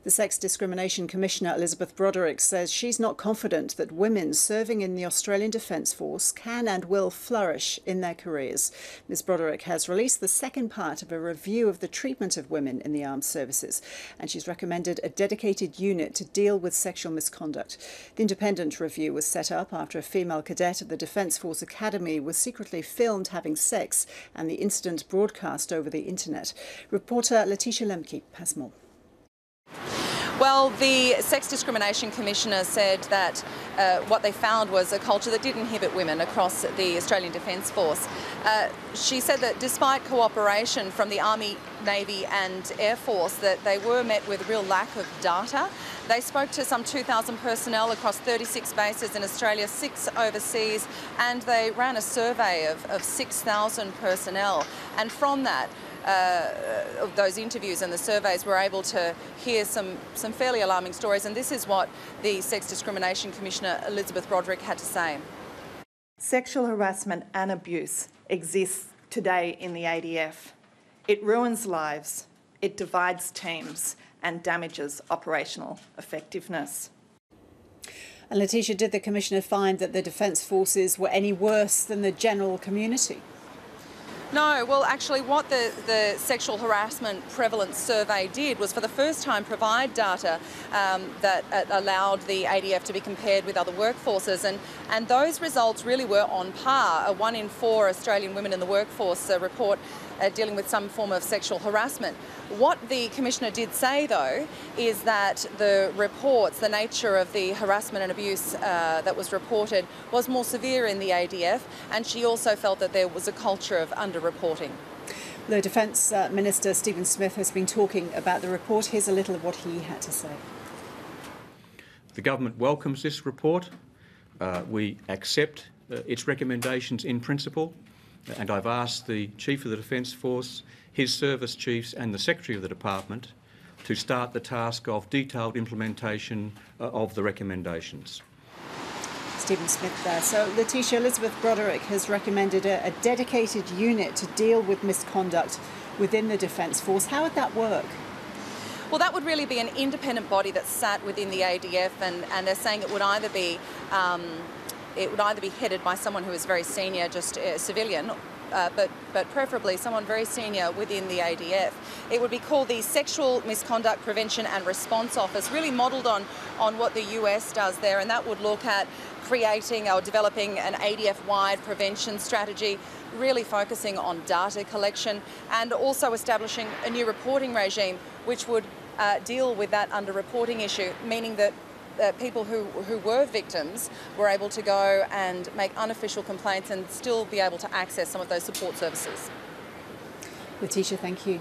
The Sex Discrimination Commissioner, Elizabeth Broderick, says she's not confident that women serving in the Australian Defence Force can and will flourish in their careers. Ms Broderick has released the second part of a review of the treatment of women in the armed services, and she's recommended a dedicated unit to deal with sexual misconduct. The independent review was set up after a female cadet at the Defence Force Academy was secretly filmed having sex and the incident broadcast over the internet. Reporter Laetitia Lemke has more. Well, the Sex Discrimination Commissioner said that what they found was a culture that did inhibit women across the Australian Defence Force. She said that despite cooperation from the Army, Navy and Air Force, that they were met with a real lack of data. They spoke to some 2,000 personnel across 36 bases in Australia, 6 overseas, and they ran a survey of 6,000 personnel. And from that, of those interviews and the surveys, were able to hear some fairly alarming stories, and this is what the Sex Discrimination Commissioner Elizabeth Broderick had to say. Sexual harassment and abuse exists today in the ADF. It ruins lives, it divides teams and damages operational effectiveness. And Laetitia, did the Commissioner find that the Defence Forces were any worse than the general community? No, well, actually what the sexual harassment prevalence survey did was for the first time provide data that allowed the ADF to be compared with other workforces, and those results really were on par. 1 in 4 Australian women in the workforce report dealing with some form of sexual harassment. What the Commissioner did say, though, is that the reports, the nature of the harassment and abuse that was reported was more severe in the ADF, and she also felt that there was a culture of underreporting. The Defence Minister, Stephen Smith, has been talking about the report. Here's a little of what he had to say. The government welcomes this report. We accept its recommendations in principle. And I've asked the Chief of the Defence Force, his service chiefs and the Secretary of the Department to start the task of detailed implementation of the recommendations. Stephen Smith there. So, Laetitia, Elizabeth Broderick has recommended a dedicated unit to deal with misconduct within the Defence Force. How would that work? Well, that would really be an independent body that sat within the ADF, and they're saying it would either be headed by someone who is very senior, just a civilian, but preferably someone very senior within the ADF. It would be called the Sexual Misconduct Prevention and Response Office, really modelled on what the US does there, and that would look at creating or developing an ADF-wide prevention strategy, really focusing on data collection and also establishing a new reporting regime which would deal with that underreporting issue, meaning that people who were victims were able to go and make unofficial complaints and still be able to access some of those support services. Laetitia, thank you.